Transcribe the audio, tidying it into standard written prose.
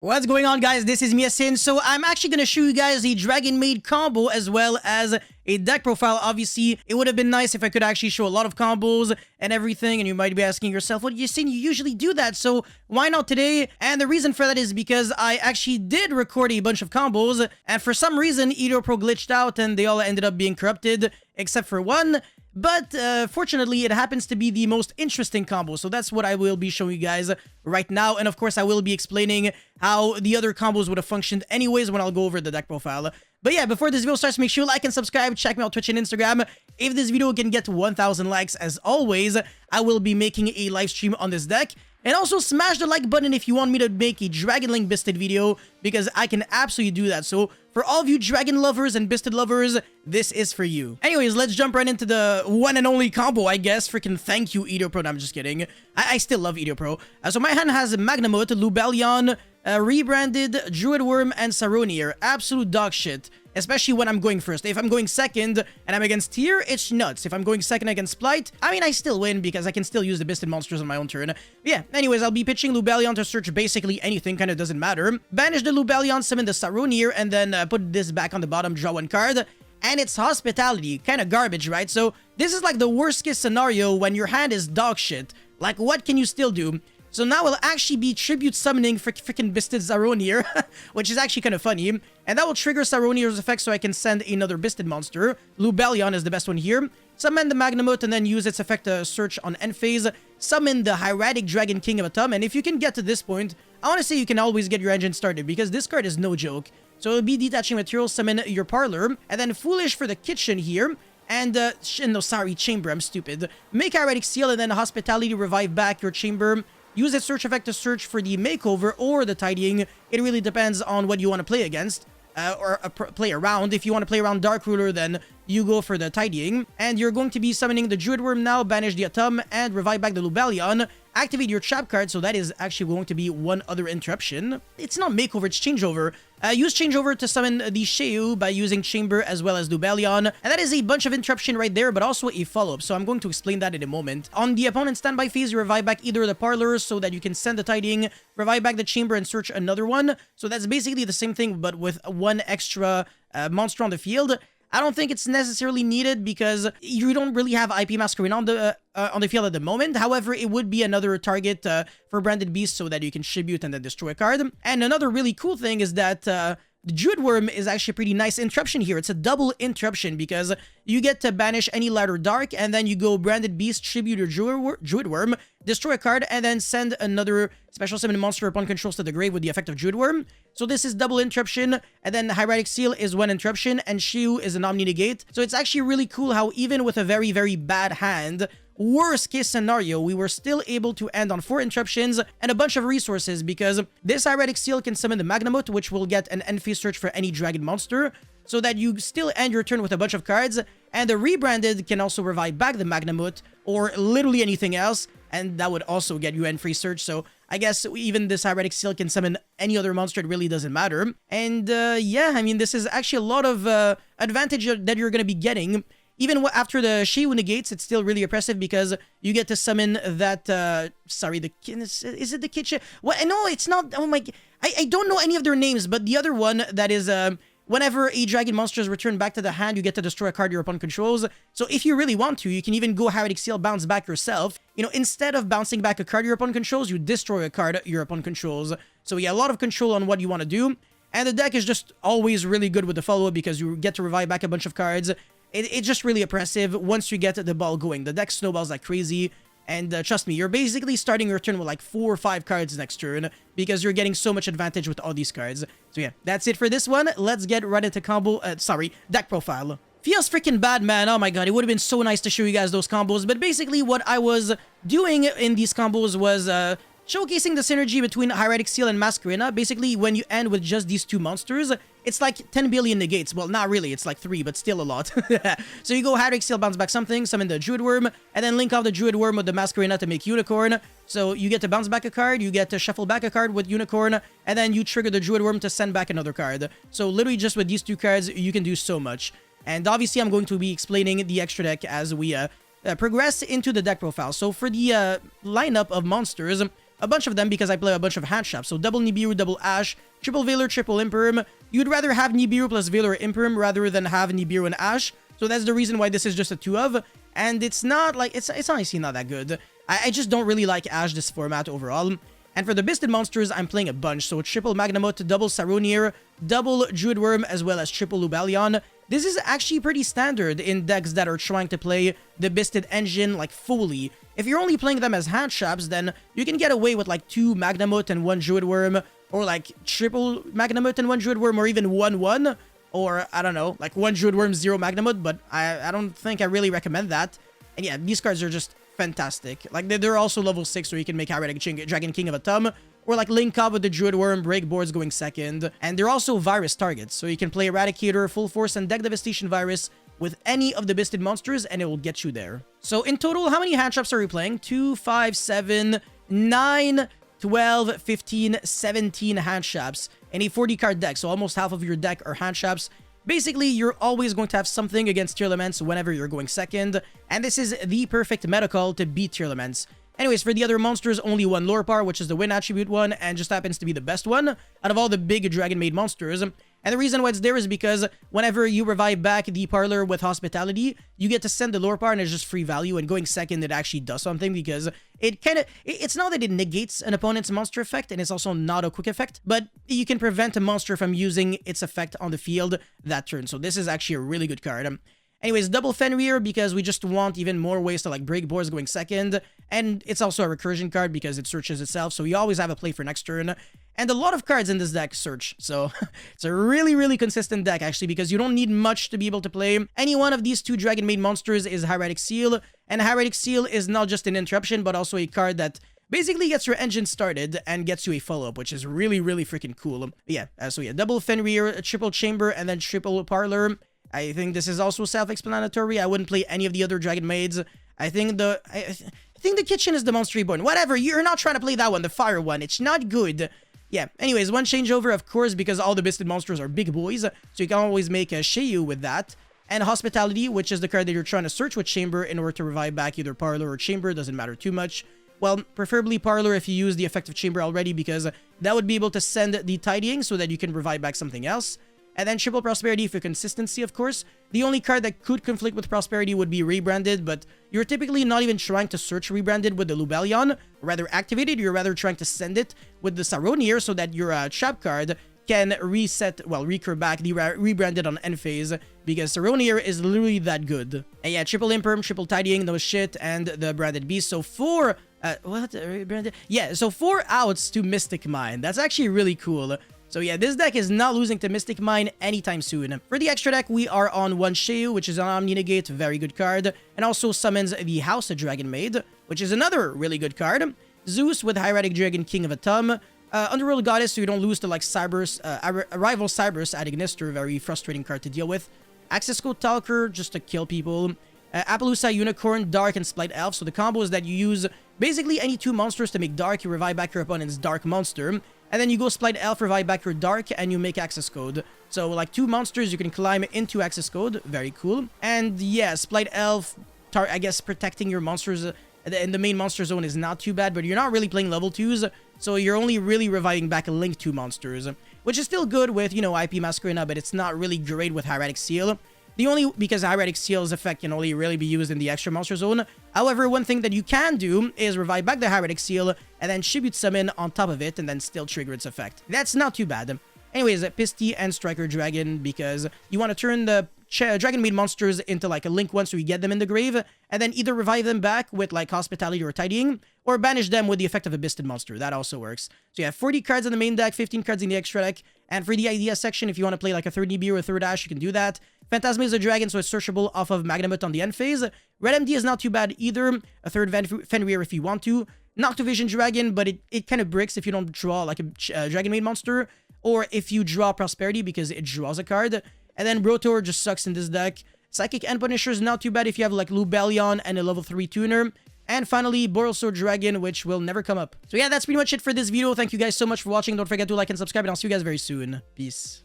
What's going on, guys? This is Miasin. So I'm actually going to show you guys the DRAGONMAID combo as well as a deck profile. Obviously, it would have been nice if I could actually show a lot of combos and everything, and you might be asking yourself, what, Yasin, you usually do that, so why not today? And the reason for that is because I actually did record a bunch of combos, and for some reason, EDOPro glitched out and they all ended up being corrupted, except for one. But fortunately, it happens to be the most interesting combo, so that's what I will be showing you guys right now. And of course, I will be explaining how the other combos would have functioned anyways when I'll go over the deck profile. But yeah, before this video starts, make sure you like and subscribe. Check me out on Twitch and Instagram. If this video can get to 1,000 likes, as always, I will be making a live stream on this deck. And also smash the like button if you want me to make a Dragon Link BYSSTED video, because I can absolutely do that. So for all of you Dragon lovers and BYSSTED lovers, this is for you. Anyways, let's jump right into the one and only combo, I guess. Freaking thank you, EDOPro. No, I'm just kidding. I still love EDOPro. So my hand has Magnamut, Lubellion, rebranded, Druid Worm, and Saronier. Absolute dog shit. Especially when I'm going first. If I'm going second and I'm against tier, it's nuts. If I'm going second against Splight, I mean, I still win because I can still use the BYSSTED monsters on my own turn. But yeah, anyways, I'll be pitching Lubellion to search basically anything, kind of doesn't matter. Banish the Lubellion, summon the Saronier, and then put this back on the bottom, draw one card. And it's Hospitality. Kind of garbage, right? So this is like the worst case scenario when your hand is dog shit. Like, what can you still do? So now we'll actually be tribute summoning freaking BYSSTED Saronier, which is actually kind of funny. And that will trigger Saronier's effect so I can send another BYSSTED monster. Lubellion is the best one here. Summon the Magnamut and then use its effect to search on end phase. Summon the Hieratic Dragon King of Atom. And if you can get to this point, I want to say you can always get your engine started because this card is no joke. So it'll be detaching material, summon your Parlor. And then Foolish for the kitchen here. And, no, sorry, Chamber, I'm stupid. Make Hieratic Seal and then Hospitality, revive back your Chamber. Use its search effect to search for the Makeover or the Tidying. It really depends on what you want to play against. Or play around. If you want to play around Dark Ruler, then you go for the Tidying. And you're going to be summoning the Druid Worm now, banish the Atom, and revive back the Lubellion. Activate your trap card, so that is actually going to be one other interruption. It's not Makeover, it's Changeover. Use Changeover to summon the Sheu by using Chamber as well as Lubellion. And that is a bunch of interruption right there, but also a follow-up, so I'm going to explain that in a moment. On the opponent's standby phase, you revive back either the Parlor so that you can send the Tidying, revive back the Chamber, and search another one. So that's basically the same thing, but with one extra monster on the field. I don't think it's necessarily needed because you don't really have IP Masquerade on the field at the moment. However, it would be another target for Branded Beast so that you can tribute and then destroy a card. And another really cool thing is that the Druid Worm is actually a pretty nice interruption here. It's a double interruption because you get to banish any light or dark, and then you go Branded Beast, tribute your Druid Worm, destroy a card, and then send another special summon monster upon controls to the grave with the effect of Druid Worm. So this is double interruption, and then Hieratic Seal is one interruption, and Sheu is an Omni Negate. So it's actually really cool how even with a very, very bad hand, worst case scenario, we were still able to end on 4 interruptions and a bunch of resources because this Hieratic Seal can summon the Magnamut, which will get an end phase search for any dragon monster, so that you still end your turn with a bunch of cards, and the rebranded can also revive back the Magnamut or literally anything else, and that would also get you end free search. So I guess even this Hieratic Seal can summon any other monster, it really doesn't matter. And yeah, I mean, this is actually a lot of advantage that you're going to be getting. Even after the Sheu negates, it's still really impressive because you get to summon that, sorry, is it the kitchen? What? No, it's not. Oh my, I don't know any of their names, but the other one that is, whenever a dragon monster is returned back to the hand, you get to destroy a card your opponent controls. So if you really want to, you can even go Hieratic Seal, bounce back yourself. You know, instead of bouncing back a card your opponent controls, you destroy a card your opponent controls. So yeah, a lot of control on what you want to do. And the deck is just always really good with the follow-up because you get to revive back a bunch of cards. It's just really impressive once you get the ball going. The deck snowballs like crazy. And trust me, you're basically starting your turn with like 4 or 5 cards next turn because you're getting so much advantage with all these cards. So yeah, that's it for this one. Let's get right into deck profile. Feels freaking bad, man. Oh my god, it would have been so nice to show you guys those combos. But basically what I was doing in these combos was showcasing the synergy between Hieratic Seal and Masquerena. Basically, when you end with just these 2 monsters, it's like 10 billion negates. Well, not really, it's like 3, but still a lot. So you go Hieratic Seal, bounce back something, summon the Druid Worm, and then link off the Druid Worm with the Masquerena to make Unicorn. So you get to bounce back a card, you get to shuffle back a card with Unicorn, and then you trigger the Druid Worm to send back another card. So literally just with these 2 cards, you can do so much. And obviously, I'm going to be explaining the extra deck as we progress into the deck profile. So for the lineup of monsters, a bunch of them because I play a bunch of hand shops. So double Nibiru, double Ash, triple Valor, triple Imperm. You'd rather have Nibiru plus Valor Imperm rather than have Nibiru and Ash. So that's the reason why this is just a 2 of. And it's not like, it's honestly not that good. I just don't really like Ash this format overall. And for the BYSSTED monsters, I'm playing a bunch. So triple Magnamut, double Saronir, double Druid Worm, as well as triple Lubalion. This is actually pretty standard in decks that are trying to play the BYSSTED engine like fully. If you're only playing them as hand shops, then you can get away with like 2 Magnamut and 1 Druid Worm, or like triple Magnamut and 1 Druid Worm, or even 1-1, or I don't know, like 1 Druid Worm, 0 Magnamut, but I don't think I really recommend that. And yeah, these cards are just fantastic. Like, they're also level 6, so you can make Hieratic Dragon King of Atom, or like link up with the Druid Worm, break boards going second. And they're also virus targets, so you can play Eradicator, Full Force, and Deck Devastation Virus with any of the BYSSTED monsters, and it will get you there. So in total, how many hand shops are we playing? 2, 5, 7, 9, 12, 15, 17 hand shops in a 40 card deck. So almost half of your deck are hand shops. Basically, you're always going to have something against Tier Elements whenever you're going second, and this is the perfect meta call to beat Tier Elements. Anyways, for the other monsters, only one Lore Power, which is the Win attribute one, and just happens to be the best one out of all the big DRAGONMAID monsters. And the reason why it's there is because whenever you revive back the Parlor with Hospitality, you get to send the Lore Power and it's just free value, and going second, it actually does something because it's not that it negates an opponent's monster effect, and it's also not a quick effect, but you can prevent a monster from using its effect on the field that turn. So this is actually a really good card. Anyways, double Fenrir because we just want even more ways to like break boards going second, and it's also a recursion card because it searches itself, so you always have a play for next turn. And a lot of cards in this deck search, so it's a really consistent deck actually, because you don't need much to be able to play. Any one of these 2 DRAGONMAID monsters is Hieratic Seal, and Hieratic Seal is not just an interruption, but also a card that basically gets your engine started and gets you a follow-up, which is really freaking cool. Yeah, so yeah, double Fenrir, triple Chamber, and then triple Parlor. I think this is also self-explanatory. I wouldn't play any of the other DRAGONMAIDs. I think the Kitchen is the monster reborn. Whatever, you're not trying to play that one, the fire one. It's not good. Yeah, anyways, one changeover, of course, because all the BYSSTED monsters are big boys, so you can always make a Sheiyu with that. And Hospitality, which is the card that you're trying to search with Chamber in order to revive back either Parlor or Chamber, doesn't matter too much. Well, preferably Parlor if you use the effective Chamber already, because that would be able to send the Tidying so that you can revive back something else. And then triple Prosperity for consistency, of course. The only card that could conflict with Prosperity would be Rebranded, but you're typically not even trying to search Rebranded with the Lubalion, or rather activated. You're rather trying to send it with the Saronir so that your trap card can recur back the Rebranded on end phase, because Saronir is literally that good. And yeah, triple Imperm, triple Tidying, no shit, and the Branded Beast. So 4... Yeah, so 4 outs to Mystic Mine. That's actually really cool. So yeah, this deck is not losing to Mystic Mine anytime soon. For the extra deck, we are on 1 Sheiyu, which is an Omni Negate, very good card, and also summons the House of DRAGONMAID, which is another really good card. Zeus with Hieratic Dragon King of Atom. Underworld Goddess, so you don't lose to like Cerberus, Rival Cerberus at Ignister, very frustrating card to deal with. Access Code Talker, just to kill people. Appaloosa Unicorn, Dark, and Splight Elf. So the combo is that you use basically any 2 monsters to make Dark, you revive back your opponent's Dark monster, and then you go Splight Elf, revive back your Dark, and you make Access Code. So like 2 monsters, you can climb into Access Code, very cool. And yeah, Splight Elf, I guess protecting your monsters in the main monster zone is not too bad, but you're not really playing level 2s, so you're only really reviving back Link 2 monsters, which is still good with, you know, IP Masquerena, but it's not really great with Hieratic Seal. Because Hieratic Seal's effect can only really be used in the extra monster zone. However, one thing that you can do is revive back the Hieratic Seal and then Tribute Summon on top of it and then still trigger its effect. That's not too bad. Anyways, Pisty and Striker Dragon, because you want to turn the DRAGONMAID monsters into like a Link 1 so you get them in the grave, and then either revive them back with like Hospitality or Tidying, or banish them with the effect of a BYSSTED monster. That also works. So you have 40 cards in the main deck, 15 cards in the extra deck, and for the idea section, if you want to play like a 3rd Nibiru or a 3rd Ash, you can do that. Phantasma is a dragon, so it's searchable off of Magnamut on the end phase. Red MD is not too bad either. A 3rd Fenrir if you want to. Noctovision Dragon, but it kind of bricks if you don't draw like a DRAGONMAID monster, or if you draw Prosperity because it draws a card. And then Brotor just sucks in this deck. Psychic and Punisher is not too bad if you have like Lubalion and a level 3 tuner. And finally, Borosword Dragon, which will never come up. So yeah, that's pretty much it for this video. Thank you guys so much for watching. Don't forget to like and subscribe, and I'll see you guys very soon. Peace.